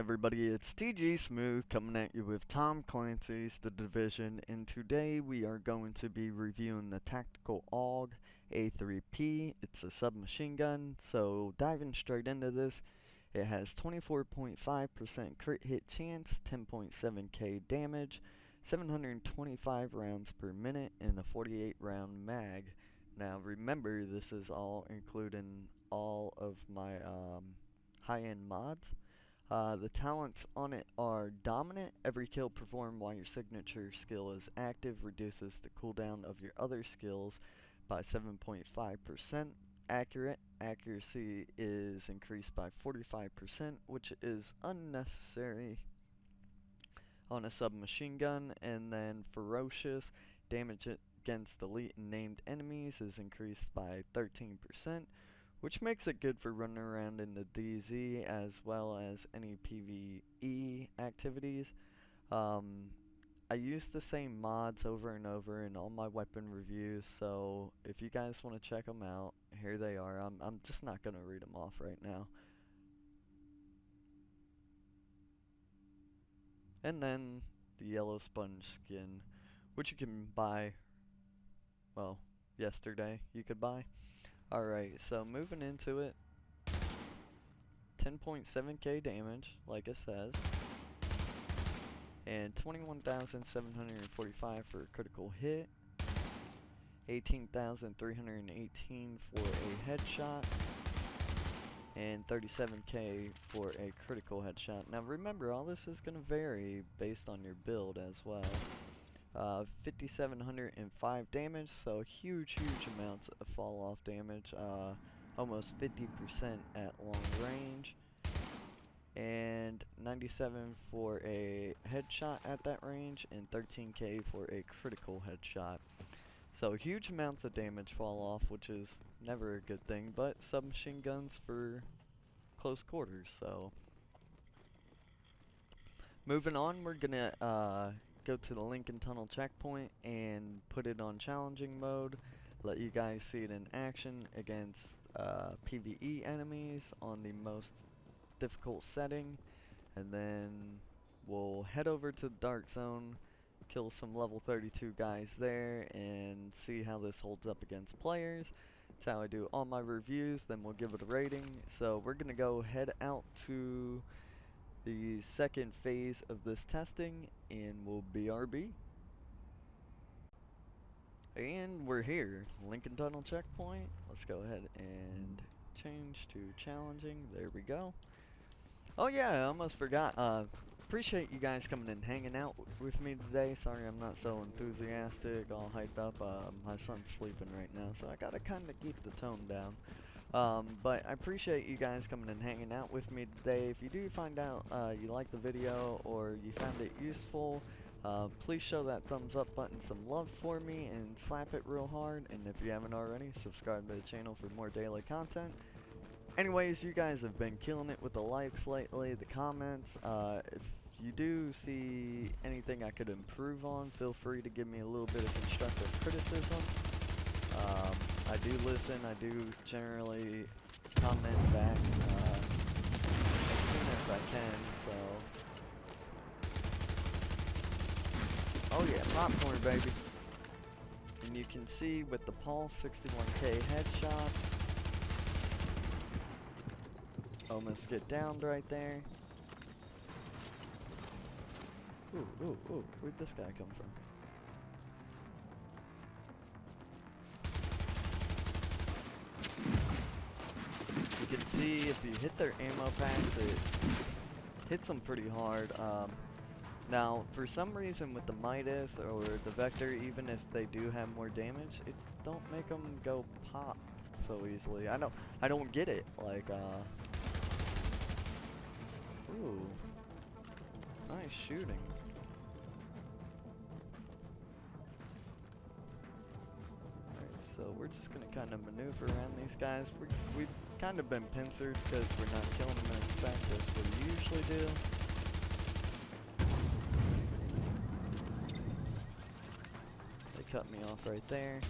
everybody, it's TG Smooth coming at you with Tom Clancy's The Division, and today we are going to be reviewing the Tactical Aug A3P. It's a submachine gun, so diving straight into this, it has 24.5% crit hit chance, 10.7k damage, 725 rounds per minute, and a 48 round mag. Now remember, this is all including all of my high-end mods. The talents on it are dominant. Every kill performed while your signature skill is active reduces the cooldown of your other skills by 7.5%. Accurate. Accuracy is increased by 45%, which is unnecessary on a submachine gun. And then ferocious. Damage against elite and named enemies is increased by 13%. Which makes it good for running around in the DZ as well as any PvE activities. I use the same mods over and over in all my weapon reviews, so if you guys want to check them out, here they are. I'm just not going to read them off right now. And then the yellow sponge skin, which you can buy, well, yesterday you could buy. Alright, so moving into it, 10.7k damage, like it says, and 21,745 for a critical hit, 18,318 for a headshot, and 37k for a critical headshot. Now remember, all this is going to vary based on your build as well. 5,705 damage, so huge amounts of fall off damage, almost 50% at long range, and 97 for a headshot at that range, and 13k for a critical headshot. So huge amounts of damage fall off, which is never a good thing, but submachine guns for close quarters. So moving on, we're gonna go to the Lincoln Tunnel checkpoint and put it on challenging mode, let you guys see it in action against PvE enemies on the most difficult setting, and then we'll head over to the Dark Zone, kill some level 32 guys there, and see how this holds up against players. That's how I do all my reviews, then we'll give it a rating. So we're gonna go head out to the second phase of this testing, and we'll BRB. And we're here, Lincoln Tunnel checkpoint. Let's go ahead and change to challenging. There we go. Oh yeah, I almost forgot. Appreciate you guys coming and hanging out with me today. Sorry I'm not so enthusiastic, all hyped up. My son's sleeping right now, so I gotta kind of keep the tone down. But I appreciate you guys coming and hanging out with me today. If you do find out you like the video or you found it useful, please show that thumbs up button some love for me and slap it real hard. And if you haven't already, subscribe to the channel for more daily content. Anyways, you guys have been killing it with the likes lately, the comments. If you do see anything I could improve on, feel free to give me a little bit of constructive criticism. I do listen, I do generally comment back as soon as I can, so. Oh yeah, popcorn baby. And you can see with the Pulse 61k headshots, almost get downed right there. Ooh, where'd this guy come from? You can see if you hit their ammo packs, it hits them pretty hard. Now, for some reason with the Midas or the Vector, even if they do have more damage, it don't make them go pop so easily. I don't get it. Like, ooh, nice shooting. So we're just going to kind of maneuver around these guys. We've kind of been pincered because we're not killing them as fast as we usually do. They cut me off right there.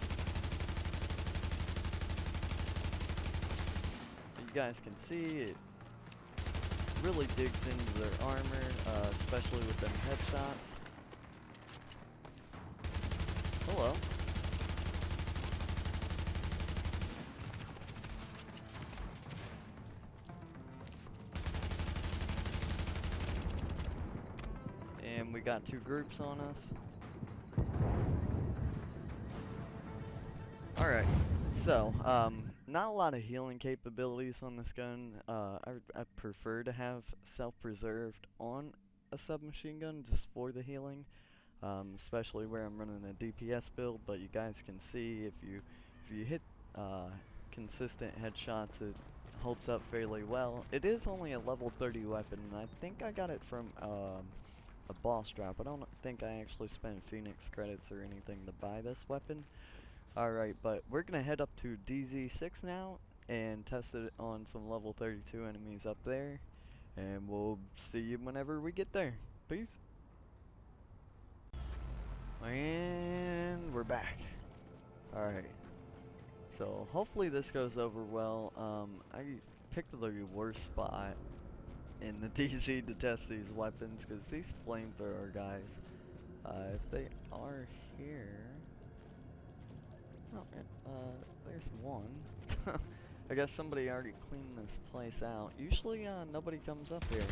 You guys can see it really digs into their armor, especially with them headshots. Hello. And we got 2 groups on us. Alright, so, not a lot of healing capabilities on this gun. I prefer to have self-preserved on a submachine gun just for the healing, especially where I'm running a DPS build. But you guys can see if you hit consistent headshots, it holds up fairly well. It is only a level 30 weapon, and I think I got it from a boss drop. I don't think I actually spent Phoenix credits or anything to buy this weapon. Alright, but we're gonna head up to DZ6 now and test it on some level 32 enemies up there, and we'll see you whenever we get there. Peace. And we're back. Alright, so hopefully this goes over well. I picked the worst spot in the DZ to test these weapons, because these flamethrower guys, if they are here... Oh, there's one. I guess somebody already cleaned this place out. Usually, nobody comes up here.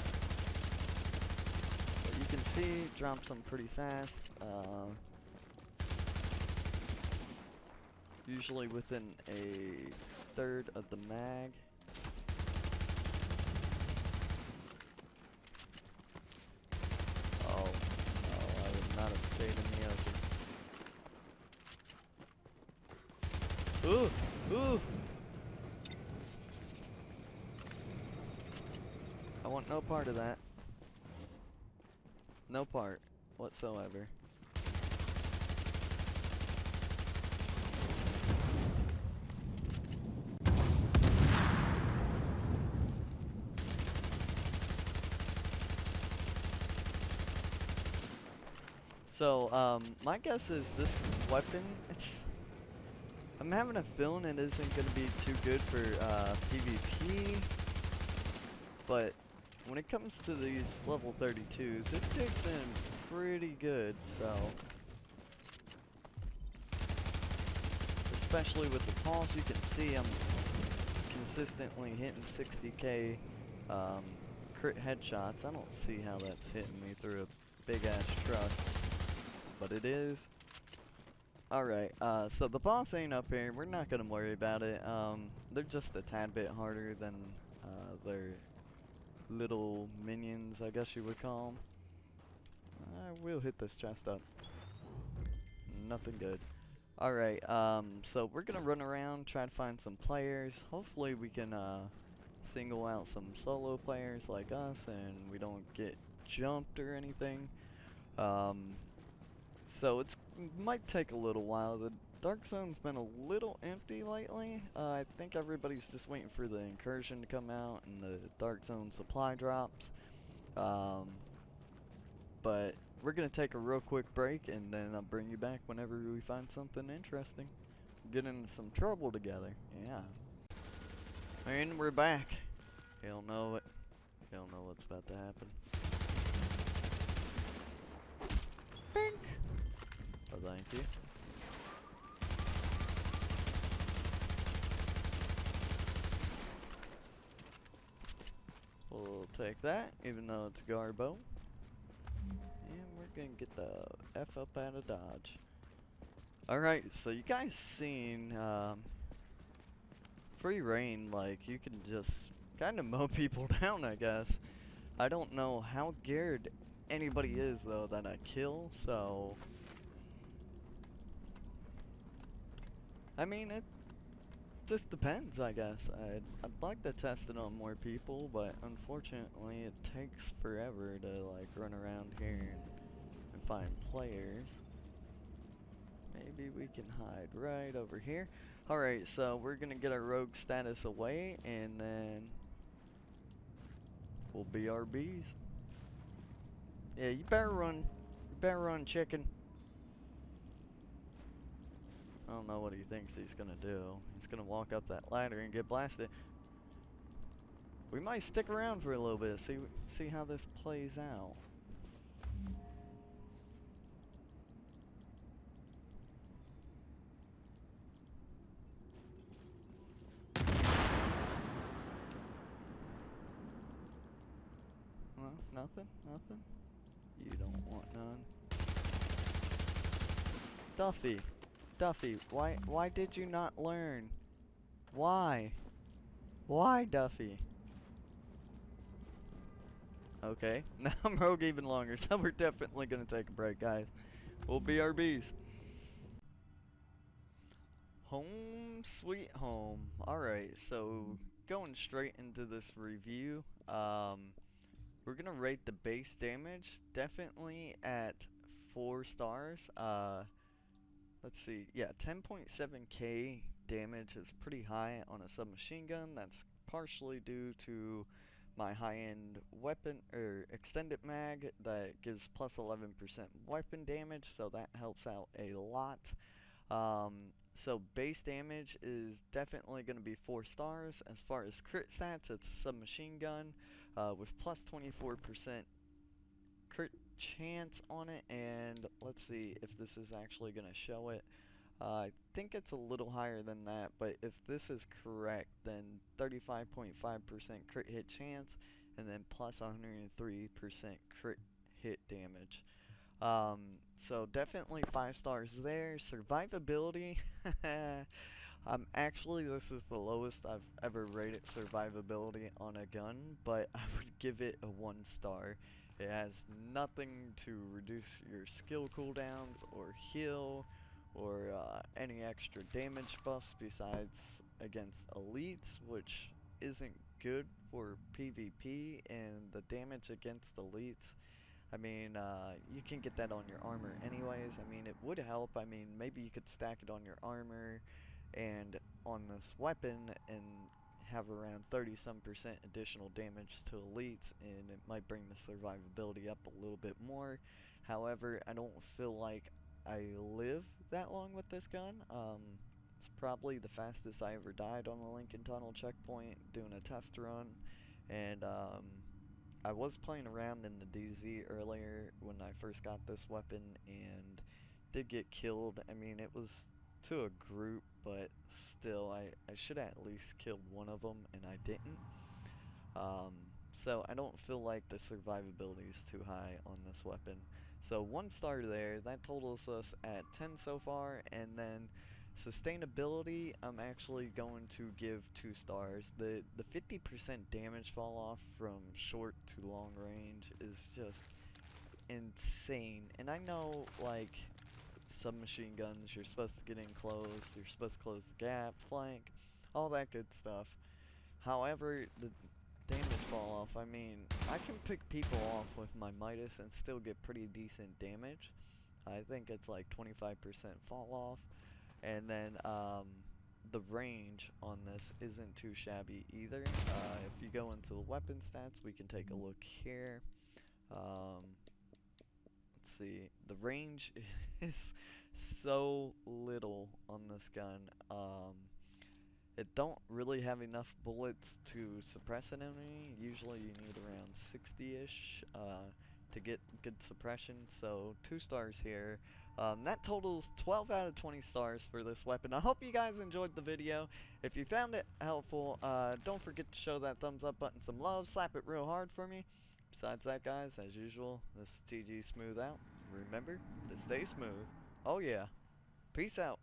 But you can see, it drops them pretty fast. Usually within a third of the mag. Oh, no, I would not have stayed in the open. Ooh! Ooh! I want no part of that. No part whatsoever. So, my guess is this weapon, I'm having a feeling it isn't going to be too good for PvP, but when it comes to these level 32s, it digs in pretty good, so. Especially with the pulse, you can see I'm consistently hitting 60k crit headshots. I don't see how that's hitting me through a big ass truck, but it is. Alright, so the boss ain't up here. We're not gonna worry about it. They're just a tad bit harder than their little minions, I guess you would call them. I will hit this chest up. Nothing good. Alright, so we're gonna run around, try to find some players. Hopefully we can single out some solo players like us and we don't get jumped or anything. So it might take a little while. The Dark Zone's been a little empty lately. I think everybody's just waiting for the incursion to come out and the Dark Zone supply drops. But we're gonna take a real quick break and then I'll bring you back whenever we find something interesting. Get into some trouble together. Yeah. And we're back. He'll know it. He'll know what's about to happen. Bink. Oh, thank you. We'll take that, even though it's Garbo. And we're gonna get the F up out of Dodge. Alright, so you guys seen, free reign, like, you can just kind of mow people down, I guess. I don't know how geared anybody is, though, that I kill, so... I mean, it just depends, I guess. I'd like to test it on more people, but unfortunately it takes forever to like run around here and find players. Maybe we can hide right over here. Alright, so we're gonna get our rogue status away and then we'll BRBs. Yeah, you better run. You better run, chicken. I don't know what he thinks he's gonna do. He's gonna walk up that ladder and get blasted. we might stick around for a little bit, see how this plays out. Well, nothing. You don't want none. Duffy, why did you not learn? Why, Duffy? Okay, now I'm rogue even longer, so we're definitely gonna take a break, guys. We'll BRBs. Home sweet home. Alright, so going straight into this review, we're gonna rate the base damage definitely at 4 stars. Let's see, yeah, 10.7k damage is pretty high on a submachine gun. That's partially due to my high-end weapon or extended mag that gives plus 11% weapon damage, so that helps out a lot. So base damage is definitely going to be 4 stars. As far as crit stats, it's a submachine gun with plus 24% crit chance on it, and let's see if this is actually going to show it. I think it's a little higher than that, but if this is correct, then 35.5% crit hit chance, and then plus 103% crit hit damage. So definitely 5 stars there. Survivability, actually this is the lowest I've ever rated survivability on a gun, but I would give it a 1 star. It has nothing to reduce your skill cooldowns or heal or any extra damage buffs besides against elites, which isn't good for PvP, and the damage against elites, I mean, you can get that on your armor anyways. I mean, it would help. I mean, maybe you could stack it on your armor and on this weapon and have around 30-some% additional damage to elites, and it might bring the survivability up a little bit more. However, I don't feel like I live that long with this gun. It's probably the fastest I ever died on the Lincoln Tunnel checkpoint doing a test run, and I was playing around in the DZ earlier when I first got this weapon and did get killed. I mean, it was to a group, but still, I should have at least killed one of them, and I didn't. So I don't feel like the survivability is too high on this weapon. So 1 star there, that totals us at 10 so far, and then sustainability, I'm actually going to give 2 stars. The 50% damage fall off from short to long range is just insane. And I know, like, submachine guns, you're supposed to get in close, you're supposed to close the gap, flank, all that good stuff. However, the damage fall off, I mean, I can pick people off with my Midas and still get pretty decent damage. I think it's like 25% fall off. And then the range on this isn't too shabby either. If you go into the weapon stats, we can take a look here. Let's see, the range is so little on this gun. It don't really have enough bullets to suppress an enemy. Usually you need around 60-ish to get good suppression, so 2 stars here. That totals 12 out of 20 stars for this weapon. I hope you guys enjoyed the video. If you found it helpful, don't forget to show that thumbs up button some love. Slap it real hard for me. Besides that, guys, as usual, this is TG Smooth out. Remember to stay smooth. Oh yeah. Peace out.